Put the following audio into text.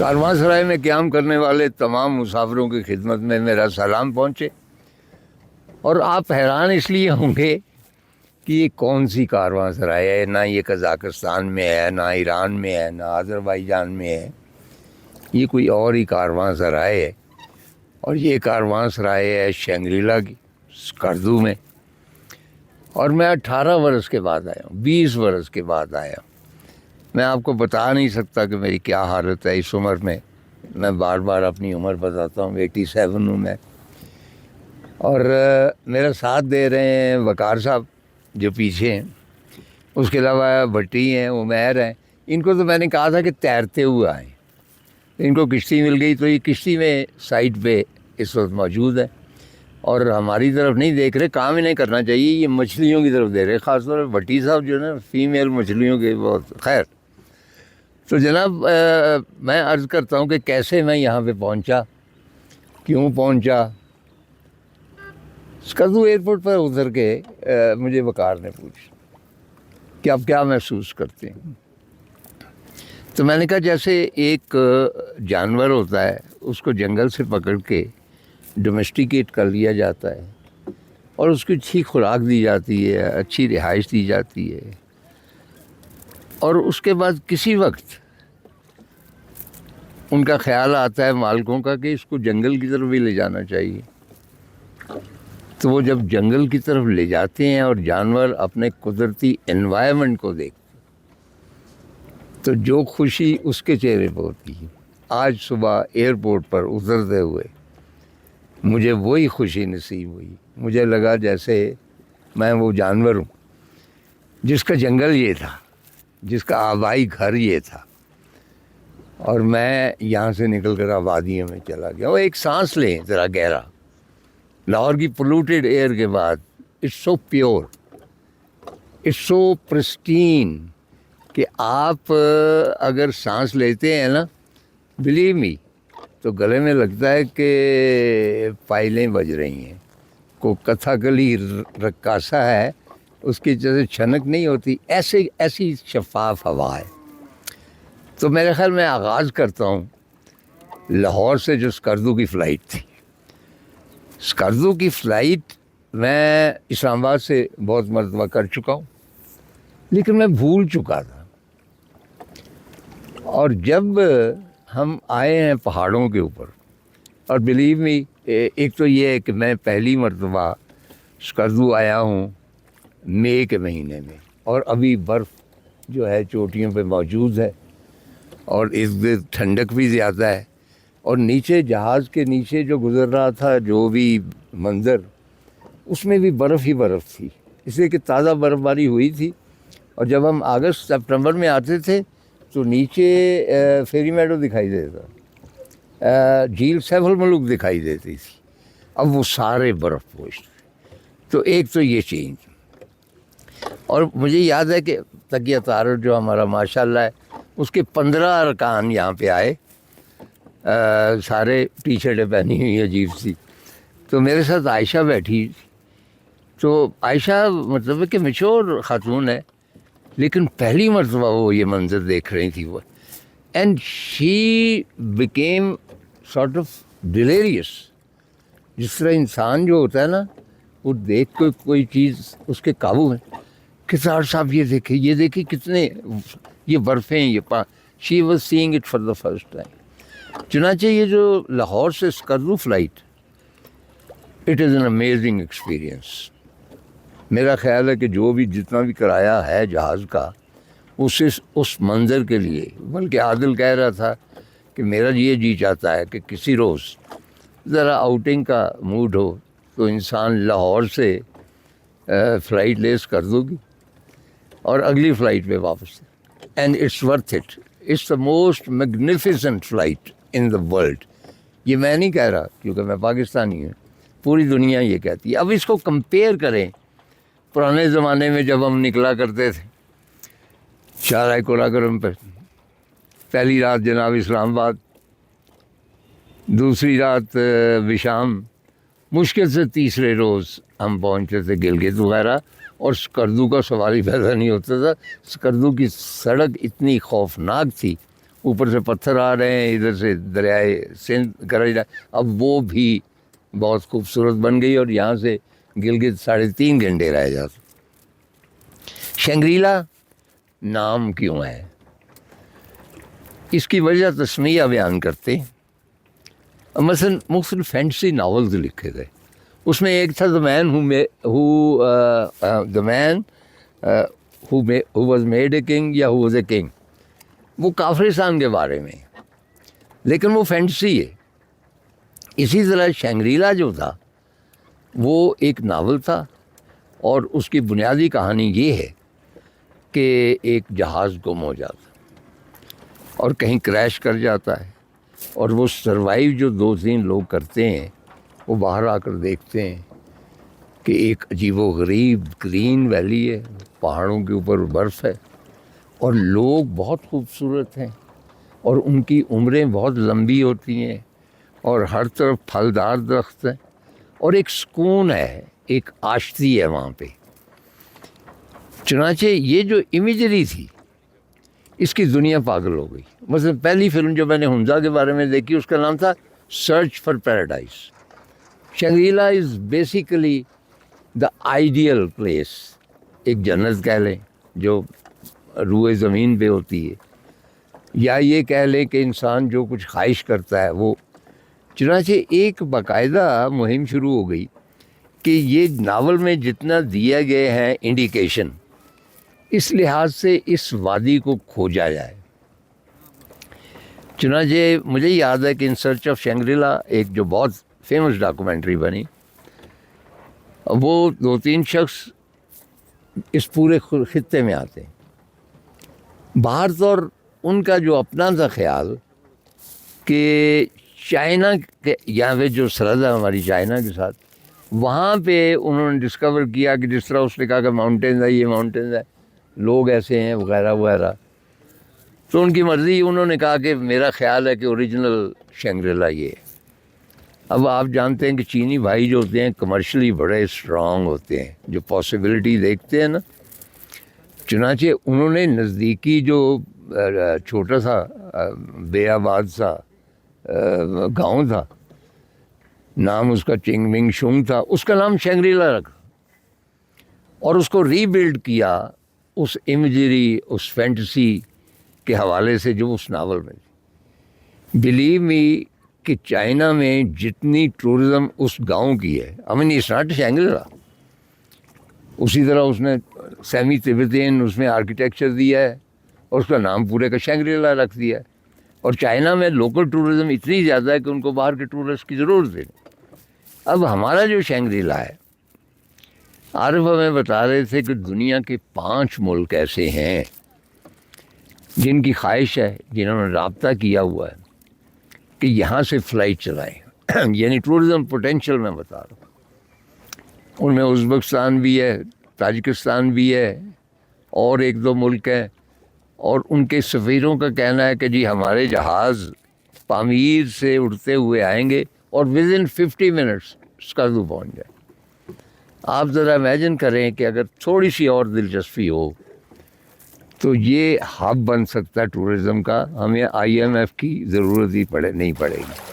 کارواں سرائے میں قیام کرنے والے تمام مسافروں کی خدمت میں میرا سلام پہنچے۔ اور آپ حیران اس لیے ہوں گے کہ یہ کون سی کارواں سرائے ہے، نہ یہ قزاقستان میں ہے، نہ ایران میں ہے، نہ آذربائیجان میں ہے، یہ کوئی اور ہی کارواں سرائے ہے۔ اور یہ کارواں سرائے ہے شنگریلا کی اسکردو میں۔ اور میں 18 برس کے بعد آیا ہوں، 20 برس کے بعد آیا ہوں۔ میں آپ کو بتا نہیں سکتا کہ میری کیا حالت ہے اس عمر میں۔ میں بار بار اپنی عمر بتاتا ہوں، 87 ہوں میں۔ اور میرا ساتھ دے رہے ہیں وقار صاحب جو پیچھے ہیں، اس کے علاوہ بھٹی ہیں، عمیر ہیں۔ ان کو تو میں نے کہا تھا کہ تیرتے ہوئے آئیں، ان کو کشتی مل گئی تو یہ کشتی میں سائٹ پہ اس وقت موجود ہے اور ہماری طرف نہیں دیکھ رہے۔ کام ہی نہیں کرنا چاہیے، یہ مچھلیوں کی طرف دے رہے، خاص طور پہ بھٹی صاحب جو ہے نا، فیمیل مچھلیوں کے بہت خیر۔ تو جناب میں عرض کرتا ہوں کہ کیسے میں یہاں پہ پہنچا، کیوں پہنچا۔ اسکردو ایئرپورٹ پر اتر کے مجھے وقار نے پوچھا کہ آپ کیا محسوس کرتے ہیں۔ تو میں نے کہا جیسے ایک جانور ہوتا ہے، اس کو جنگل سے پکڑ کے ڈومیسٹیکیٹ کر لیا جاتا ہے اور اس کو اچھی خوراک دی جاتی ہے، اچھی رہائش دی جاتی ہے، اور اس کے بعد کسی وقت ان کا خیال آتا ہے مالکوں کا کہ اس کو جنگل کی طرف بھی لے جانا چاہیے۔ تو وہ جب جنگل کی طرف لے جاتے ہیں اور جانور اپنے قدرتی انوائرمنٹ کو دیکھتے تو جو خوشی اس کے چہرے پہ ہوتی ہے، آج صبح ایئرپورٹ پر اترتے ہوئے مجھے وہی خوشی نصیب ہوئی۔ مجھے لگا جیسے میں وہ جانور ہوں جس کا جنگل یہ تھا، جس کا آبائی گھر یہ تھا، اور میں یہاں سے نکل کر آبادیوں میں چلا گیا۔ وہ ایک سانس لیں ذرا گہرا، لاہور کی پولوٹیڈ ایئر کے بعد۔ It's so pure, it's so pristine کہ آپ اگر سانس لیتے ہیں نا، بلیو می، تو گلے میں لگتا ہے کہ پائلیں بج رہی ہیں۔ کو کتھاکلی رقاصہ ہے، اس کی جیسے چھنک نہیں ہوتی، ایسی شفاف ہوا ہے۔ تو میرے خیال میں آغاز کرتا ہوں لاہور سے جو اسکردو کی فلائٹ تھی۔ اسکردو کی فلائٹ میں اسلام آباد سے بہت مرتبہ کر چکا ہوں، لیکن میں بھول چکا تھا۔ اور جب ہم آئے ہیں پہاڑوں کے اوپر، اور بلیو می، ایک تو یہ ہے کہ میں پہلی مرتبہ اسکردو آیا ہوں مئی کے مہینے میں، اور ابھی برف جو ہے چوٹیوں پہ موجود ہے، اور اس ٹھنڈک بھی زیادہ ہے، اور نیچے جہاز کے نیچے جو گزر رہا تھا جو بھی منظر، اس میں بھی برف ہی برف تھی، اس لیے کہ تازہ برف باری ہوئی تھی۔ اور جب ہم اگست سپٹمبر میں آتے تھے تو نیچے فیری میڈو دکھائی دیتا، جھیل سیف الملوک دکھائی دیتی تھی، اب وہ سارے برف پوش تھے۔ تو ایک تو یہ چینج، اور مجھے یاد ہے کہ تکیہ طارق جو ہمارا ماشاء اللہ ہے، اس کے 15 ارکان یہاں پہ آئے، سارے ٹی شرٹیں پہنی ہوئی عجیب سی۔ تو میرے ساتھ عائشہ بیٹھی، تو عائشہ مطلب ہے کہ میچور خاتون ہے، لیکن پہلی مرتبہ وہ یہ منظر دیکھ رہی تھی وہ، and she became sort of delirious. جس طرح انسان جو ہوتا ہے نا، وہ دیکھ کے کوئی چیز اس کے قابو میں، کہ طارق صاحب یہ دیکھیں کتنے یہ برفیں، یہ she was sing it for the first time. چنانچہ یہ جو لاہور سے Skardu flight, it is an amazing experience. میرا خیال ہے کہ جو بھی جتنا بھی کرایہ ہے جہاز کا، اس منظر کے لیے، بلکہ عادل کہہ رہا تھا کہ میرا یہ جی چاہتا ہے کہ کسی روز ذرا آؤٹنگ کا موڈ ہو تو انسان لاہور سے فلائٹ لیس کر دو گی اور اگلی فلائٹ پہ واپس۔ And it's worth it, it's the most magnificent flight in the world. یہ میں نہیں کہہ رہا کیونکہ میں پاکستانی ہوں، پوری دنیا یہ کہتی ہے۔ اب اس کو کمپیئر کریں پرانے زمانے میں جب ہم نکلا کرتے تھے شاہراہ قراقرم پہ، پہلی رات جناب اسلام آباد، دوسری رات بشام، مشکل سے تیسرے روز ہم پہنچے تھے گلگت وغیرہ، اور اسکردو کا سوال ہی پیدا نہیں ہوتا تھا۔ اسکردو کی سڑک اتنی خوفناک تھی، اوپر سے پتھر آ رہے ہیں، ادھر سے دریائے سندھ کراچی، اب وہ بھی بہت خوبصورت بن گئی، اور یہاں سے گلگت 3.5 گھنٹے رہ جاتا۔ شنگریلا نام کیوں ہے؟ اس کی وجہ تسمیہ بیان کرتے ہیں۔ مثلاً مختلف فینٹسی ناولز لکھے تھے، اس میں ایک تھا The Man who was made a king یا who was a king، وہ کافرستان کے بارے میں، لیکن وہ فینٹسی ہے۔ اسی طرح شنگریلا جو تھا وہ ایک ناول تھا، اور اس کی بنیادی کہانی یہ ہے کہ ایک جہاز گم ہو جاتا اور کہیں کریش کر جاتا ہے، اور وہ سروائیو جو 2-3 لوگ کرتے ہیں، وہ باہر آ کر دیکھتے ہیں کہ ایک عجیب و غریب گرین ویلی ہے، پہاڑوں کے اوپر برف ہے، اور لوگ بہت خوبصورت ہیں، اور ان کی عمریں بہت لمبی ہوتی ہیں، اور ہر طرف پھلدار درخت ہیں، اور ایک سکون ہے، ایک آشتی ہے وہاں پہ۔ چنانچہ یہ جو امیجری تھی، اس کی دنیا پاگل ہو گئی۔ مثلا پہلی فلم جو میں نے حمزہ کے بارے میں دیکھی، اس کا نام تھا search for paradise. Shangri-La is basically the ideal place, ایک جنت کہہ لیں جو روئے زمین پہ ہوتی ہے، یا یہ کہہ لیں کہ انسان جو کچھ خواہش کرتا ہے وہ۔ چنانچہ ایک باقاعدہ مہم شروع ہو گئی کہ یہ ناول میں جتنا دیے گئے ہیں انڈیکیشن، اس لحاظ سے اس وادی کو کھوجا جائے۔ چنانچہ مجھے یاد ہے کہ ان سرچ آف شنگریلا ایک جو بہت فیمس ڈاکومنٹری بنی، وہ 2-3 شخص اس پورے خطے میں آتے ہیں۔ باہر طور ان کا جو اپنا تھا خیال کہ چائنا کے یہاں پہ جو سرحد ہے ہماری چائنا کے ساتھ، وہاں پہ انہوں نے ڈسکور کیا کہ جس طرح اس نے کہا کہ ماؤنٹینز ہے، یہ ماؤنٹینز ہے، لوگ ایسے ہیں وغیرہ وغیرہ، تو ان کی مرضی، انہوں نے کہا کہ میرا خیال ہے کہ اوریجنل شنگریلا یہ ہے۔ اب آپ جانتے ہیں کہ چینی بھائی جو ہوتے ہیں کمرشلی بڑے اسٹرانگ ہوتے ہیں، جو پاسبلٹی دیکھتے ہیں نا، چنانچہ انہوں نے نزدیکی جو چھوٹا سا بے آباد سا گاؤں تھا، نام اس کا چنگ منگ شنگ تھا، اس کا نام شنگریلا رکھا، اور اس کو ری بلڈ کیا اس امیجری، اس فینٹسی کے حوالے سے جو اس ناول میں تھی۔ بلیو می کہ چائنا میں جتنی ٹورزم اس گاؤں کی ہے، اٹس ناٹ شنگریلا، اسی طرح اس نے سیمی تبتین اس میں آرکیٹیکچر دیا ہے، اور اس کا نام پورے کا شنگریلا رکھ دیا ہے۔ اور چائنا میں لوکل ٹورزم اتنی زیادہ ہے کہ ان کو باہر کے ٹورسٹ کی ضرورت ہے۔ اب ہمارا جو شنگریلا ہے، عارف ہمیں بتا رہے تھے کہ دنیا کے 5 ملک ایسے ہیں جن کی خواہش ہے، جنہوں نے رابطہ کیا ہوا ہے کہ یہاں سے فلائٹ چلائیں، یعنی ٹورزم پوٹینشیل میں بتا رہا ہوں۔ ان میں ازبکستان بھی ہے، تاجکستان بھی ہے، اور 1-2 ملک ہیں، اور ان کے سفیروں کا کہنا ہے کہ جی ہمارے جہاز پامیر سے اڑتے ہوئے آئیں گے اور within 50 منٹس اسکردو پہنچ جائیں۔ آپ ذرا امیجن کریں کہ اگر تھوڑی سی اور دلچسپی ہو تو یہ ہب بن سکتا ہے ٹورزم کا، ہمیں IMF کی ضرورت ہی نہیں پڑے گی۔